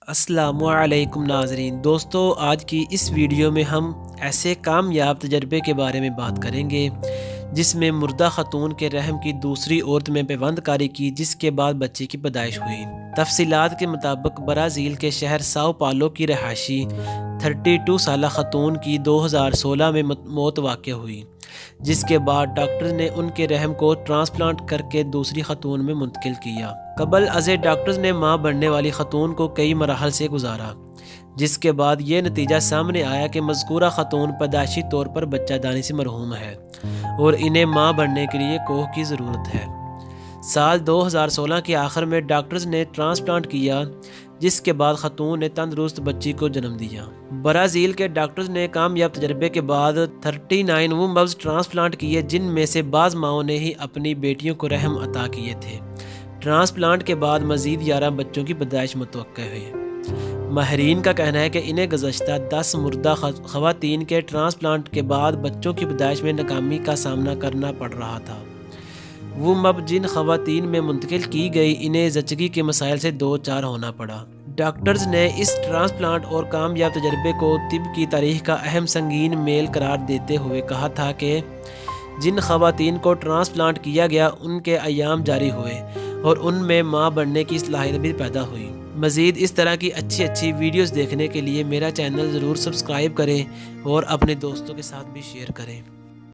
السلام علیکم ناظرین دوستو، آج کی اس ویڈیو میں ہم ایسے کامیاب تجربے کے بارے میں بات کریں گے جس میں مردہ خاتون کے رحم کی دوسری عورت میں پیوند کاری کی، جس کے بعد بچے کی پیدائش ہوئی۔ تفصیلات کے مطابق برازیل کے شہر ساؤ پالو کی رہائشی 32 سالہ خاتون کی 2016 میں موت واقع ہوئی، جس کے بعد ڈاکٹر نے ان کے رحم کو ٹرانسپلانٹ کر کے دوسری خاتون میں منتقل کیا۔ قبل از ڈاکٹرز نے ماں بننے والی خاتون کو کئی مراحل سے گزارا، جس کے بعد یہ نتیجہ سامنے آیا کہ مذکورہ خاتون پیدائشی طور پر بچہ دانی سے محروم ہے اور انہیں ماں بننے کے لیے کوہ کی ضرورت ہے۔ سال 2016 کے آخر میں ڈاکٹرز نے ٹرانسپلانٹ کیا، جس کے بعد خاتون نے تندرست بچی کو جنم دیا۔ برازیل کے ڈاکٹرز نے کامیاب تجربے کے بعد 39 وومبز ٹرانسپلانٹ کیے، جن میں سے بعض ماؤں نے ہی اپنی بیٹیوں کو رحم عطا کیے تھے۔ ٹرانسپلانٹ کے بعد مزید 11 بچوں کی پیدائش متوقع ہوئی۔ ماہرین کا کہنا ہے کہ انہیں گزشتہ 10 مردہ خواتین کے ٹرانسپلانٹ کے بعد بچوں کی پیدائش میں ناکامی کا سامنا کرنا پڑ رہا تھا۔ وومب جن خواتین میں منتقل کی گئی، انہیں زچگی کے مسائل سے دو چار ہونا پڑا۔ ڈاکٹرز نے اس ٹرانسپلانٹ اور کامیاب تجربے کو طب کی تاریخ کا اہم سنگین میل قرار دیتے ہوئے کہا تھا کہ جن خواتین کو ٹرانسپلانٹ کیا گیا ان کے ایام جاری ہوئے اور ان میں ماں بننے کی صلاحیت بھی پیدا ہوئی۔ مزید اس طرح کی اچھی ویڈیوز دیکھنے کے لیے میرا چینل ضرور سبسکرائب کریں اور اپنے دوستوں کے ساتھ بھی شیئر کریں۔